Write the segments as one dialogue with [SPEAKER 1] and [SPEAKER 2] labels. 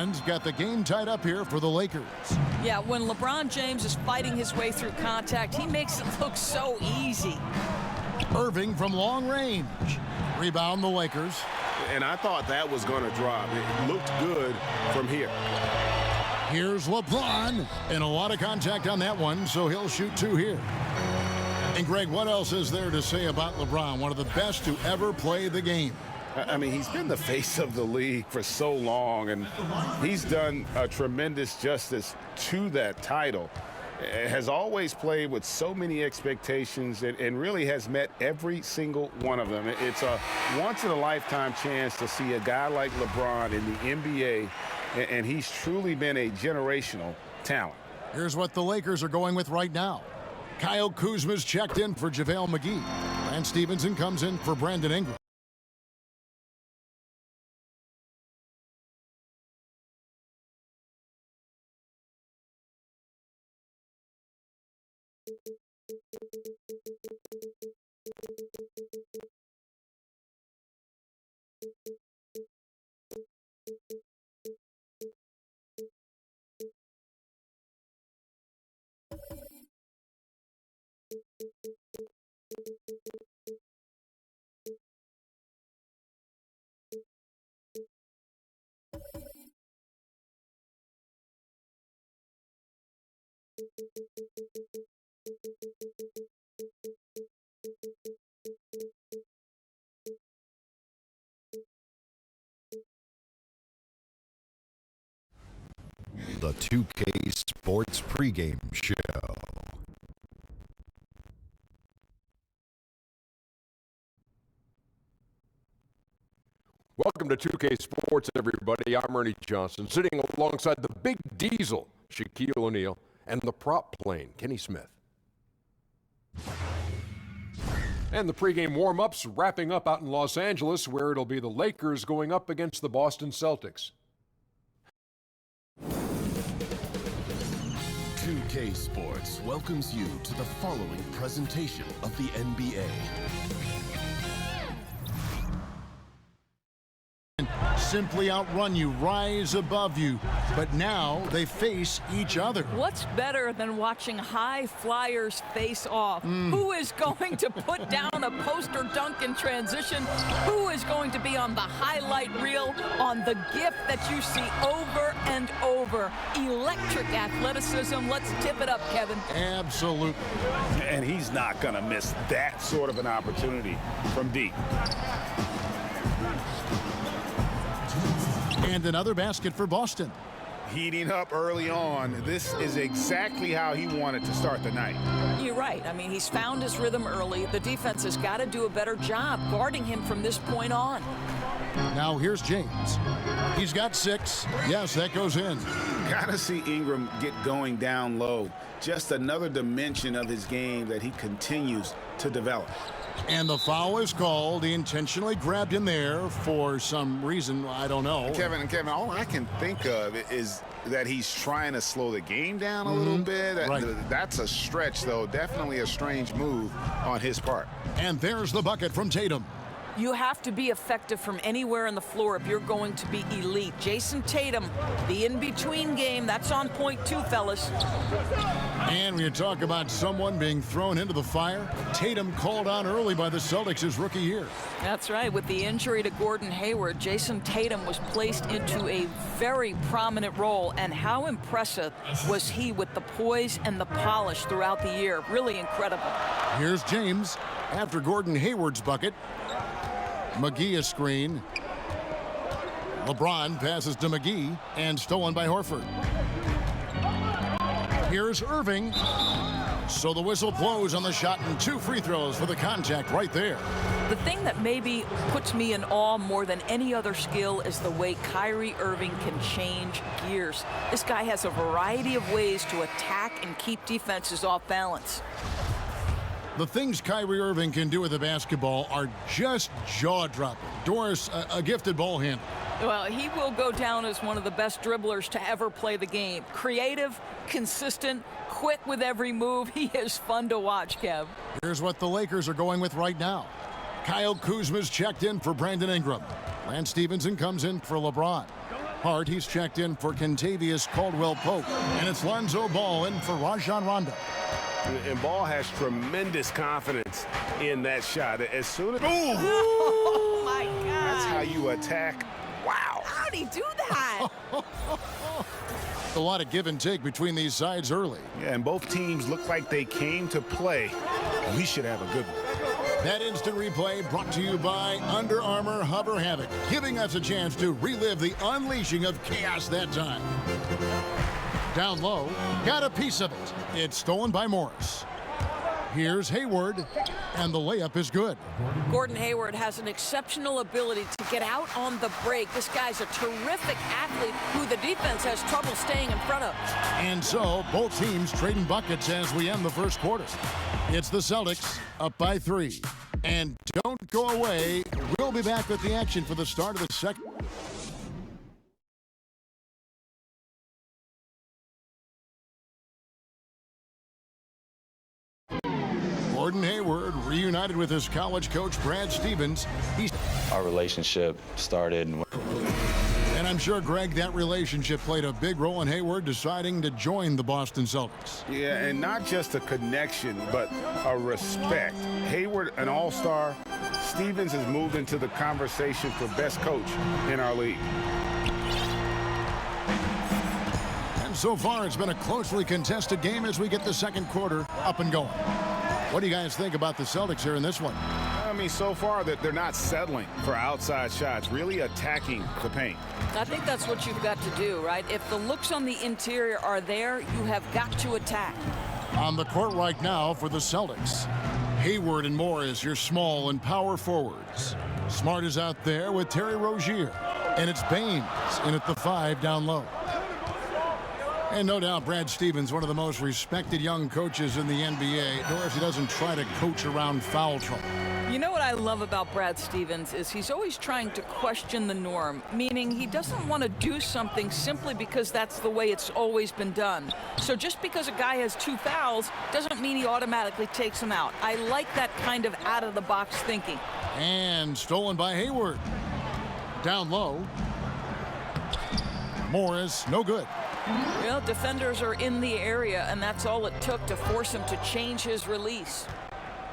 [SPEAKER 1] LeBron's got the game tied up here for the Lakers.
[SPEAKER 2] Yeah, when LeBron James is fighting his way through contact, he makes it look so easy.
[SPEAKER 1] Irving from long range. Rebound the Lakers.
[SPEAKER 3] And I thought that was going to drop. It looked good from here.
[SPEAKER 1] Here's LeBron. And a lot of contact on that one, so he'll shoot 2 here. And Greg, what else is there to say about LeBron? One of the best to ever play the game.
[SPEAKER 3] I mean, he's been the face of the league for so long, and he's done a tremendous justice to that title. Has always played with so many expectations and really has met every single one of them. It's a once-in-a-lifetime chance to see a guy like LeBron in the NBA, and he's truly been a generational talent.
[SPEAKER 1] Here's what the Lakers are going with right now. Kyle Kuzma's checked in for JaVale McGee. Lance Stevenson comes in for Brandon Ingram. The 2K Sports pregame show.
[SPEAKER 4] Welcome to 2K Sports, everybody. I'm Ernie Johnson, sitting alongside the Big Diesel, Shaquille O'Neal, and the prop plane, Kenny Smith. And the pregame warm-ups wrapping up out in Los Angeles, where it'll be the Lakers going up against the Boston Celtics.
[SPEAKER 5] 2K Sports welcomes you to the following presentation of the NBA.
[SPEAKER 1] Simply outrun you, rise above you, but now they face each other.
[SPEAKER 2] What's better than watching high flyers face off? Who is going to put down a poster dunk in transition? Who is going to be on the highlight reel on the GIF that you see over and over? Electric athleticism. Let's tip it up, Kevin.
[SPEAKER 1] Absolutely.
[SPEAKER 3] And he's not going to miss that sort of an opportunity from deep.
[SPEAKER 1] And another basket for Boston.
[SPEAKER 3] Heating up early on. This is exactly how he wanted to start the night.
[SPEAKER 2] You're right. I mean, he's found his rhythm early. The defense has got to do a better job guarding him from this point on.
[SPEAKER 1] Now here's James. He's got 6. Yes, that goes in.
[SPEAKER 3] Gotta see Ingram get going down low. Just another dimension of his game that he continues to develop.
[SPEAKER 1] And the foul is called. He intentionally grabbed him there for some reason. I don't know.
[SPEAKER 3] Kevin, all I can think of is that he's trying to slow the game down a little bit.
[SPEAKER 1] Right.
[SPEAKER 3] That's a stretch, though. Definitely a strange move on his part.
[SPEAKER 1] And there's the bucket from Tatum.
[SPEAKER 2] You have to be effective from anywhere on the floor if you're going to be elite. Jason Tatum, the in-between game, that's on point too, fellas.
[SPEAKER 1] And when you talk about someone being thrown into the fire, Tatum called on early by the Celtics his rookie year.
[SPEAKER 2] That's right. With the injury to Gordon Hayward, Jason Tatum was placed into a very prominent role. And how impressive was he with the poise and the polish throughout the year? Really incredible.
[SPEAKER 1] Here's James after Gordon Hayward's bucket. McGee a screen. LeBron passes to McGee and stolen by Horford. Here's Irving. So the whistle blows on the shot and 2 free throws for the contact right there.
[SPEAKER 2] The thing that maybe puts me in awe more than any other skill is the way Kyrie Irving can change gears. This guy has a variety of ways to attack and keep defenses off balance.
[SPEAKER 1] The things Kyrie Irving can do with the basketball are just jaw-dropping. Doris, a gifted ball handler.
[SPEAKER 2] Well, he will go down as one of the best dribblers to ever play the game. Creative, consistent, quick with every move. He is fun to watch, Kev.
[SPEAKER 1] Here's what the Lakers are going with right now. Kyle Kuzma's checked in for Brandon Ingram. Lance Stevenson comes in for LeBron. Hart, he's checked in for Kentavious Caldwell-Pope. And it's Lonzo Ball in for Rajon Rondo.
[SPEAKER 3] And Ball has tremendous confidence in that shot. As soon as...
[SPEAKER 2] Oh, my God.
[SPEAKER 3] That's how you attack. Wow.
[SPEAKER 2] How'd he do that?
[SPEAKER 1] A lot of give and take between these sides early.
[SPEAKER 3] Yeah, and both teams look like they came to play. We should have a good one.
[SPEAKER 1] That instant replay brought to you by Under Armour Hover Havoc, giving us a chance to relive the unleashing of chaos that time. Down low, got a piece of it. It's stolen by Morris. Here's Hayward, and the layup is good.
[SPEAKER 2] Gordon Hayward has an exceptional ability to get out on the break. This guy's a terrific athlete who the defense has trouble staying in front of.
[SPEAKER 1] And so, both teams trading buckets as we end the first quarter. It's the Celtics up by 3. And don't go away. We'll be back with the action for the start of the second. Gordon Hayward reunited with his college coach, Brad Stevens.
[SPEAKER 6] Our relationship started.
[SPEAKER 1] And I'm sure, Greg, that relationship played a big role in Hayward deciding to join the Boston Celtics.
[SPEAKER 3] Yeah, and not just a connection, but a respect. Hayward, an all-star. Stevens has moved into the conversation for best coach in our league.
[SPEAKER 1] And so far, it's been a closely contested game as we get the second quarter up and going. What do you guys think about the Celtics here in this one?
[SPEAKER 3] I mean, so far that they're not settling for outside shots, really attacking the paint.
[SPEAKER 2] I think that's what you've got to do, right? If the looks on the interior are there, you have got to attack.
[SPEAKER 1] On the court right now for the Celtics, Hayward and Morris, your small and power forwards. Smart is out there with Terry Rozier, and it's Baines in at the 5 down low. And no doubt Brad Stevens, one of the most respected young coaches in the NBA, nor if he doesn't try to coach around foul trouble.
[SPEAKER 2] You know what I love about Brad Stevens is he's always trying to question the norm, meaning he doesn't want to do something simply because that's the way it's always been done. So just because a guy has 2 fouls doesn't mean he automatically takes them out. I like that kind of out-of-the-box thinking.
[SPEAKER 1] And stolen by Hayward. Down low. Morris, no good.
[SPEAKER 2] Well, defenders are in the area, and that's all it took to force him to change his release.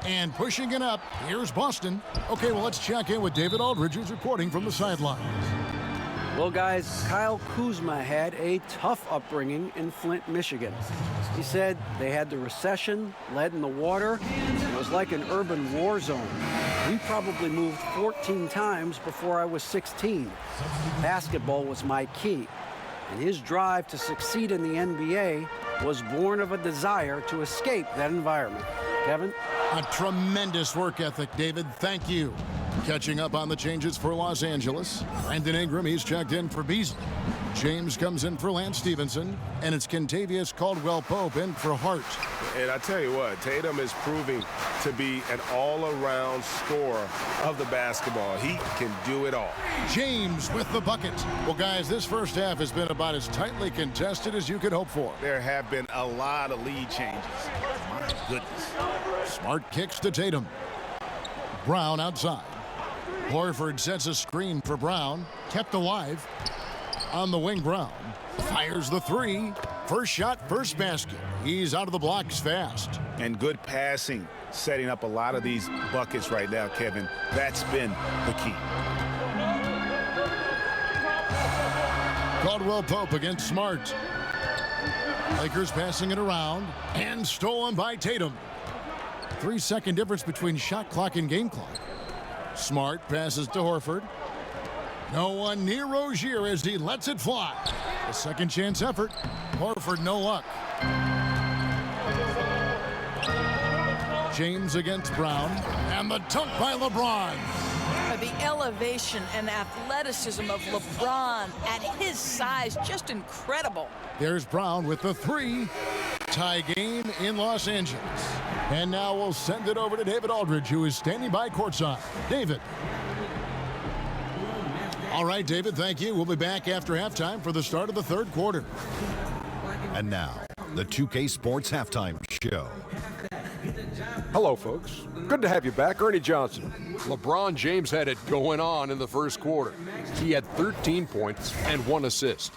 [SPEAKER 1] And pushing it up, here's Boston. Okay, well, let's check in with David Aldridge, who's reporting from the sidelines.
[SPEAKER 7] Well, guys, Kyle Kuzma had a tough upbringing in Flint, Michigan. He said they had the recession, lead in the water. It was like an urban war zone. We probably moved 14 times before I was 16. Basketball was my key. And his drive to succeed in the NBA was born of a desire to escape that environment. Kevin?
[SPEAKER 1] A tremendous work ethic, David. Thank you. Catching up on the changes for Los Angeles. Brandon Ingram, he's checked in for Beasley. James comes in for Lance Stevenson. And it's Kentavious Caldwell-Pope in for Hart.
[SPEAKER 3] And I tell you what, Tatum is proving to be an all-around scorer of the basketball. He can do it all.
[SPEAKER 1] James with the bucket. Well, guys, this first half has been about as tightly contested as you could hope for.
[SPEAKER 3] There have been a lot of lead changes. My goodness.
[SPEAKER 1] Smart kicks to Tatum. Brown outside. Horford sets a screen for Brown. Kept alive. On the wing, Brown fires the 3. First shot, first basket. He's out of the blocks fast.
[SPEAKER 3] And good passing, setting up a lot of these buckets right now, Kevin. That's been the key.
[SPEAKER 1] Caldwell-Pope against Smart. Lakers passing it around and stolen by Tatum. 3-second difference between shot clock and game clock. Smart passes to Horford. No one near Rozier as he lets it fly. A second chance effort. Horford, no luck. James against Brown. And the dunk by LeBron.
[SPEAKER 2] The elevation and athleticism of LeBron at his size, just incredible.
[SPEAKER 1] There's Brown with the 3. Tie game in Los Angeles. And now we'll send it over to David Aldridge, who is standing by courtside. David. All right, David, thank you. We'll be back after halftime for the start of the third quarter.
[SPEAKER 8] And now, the 2K Sports Halftime Show.
[SPEAKER 4] Hello, folks. Good to have you back. Ernie Johnson. LeBron James had it going on in the first quarter. He had 13 points and 1 assist.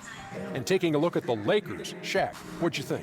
[SPEAKER 4] And taking a look at the Lakers, Shaq, what'd you think?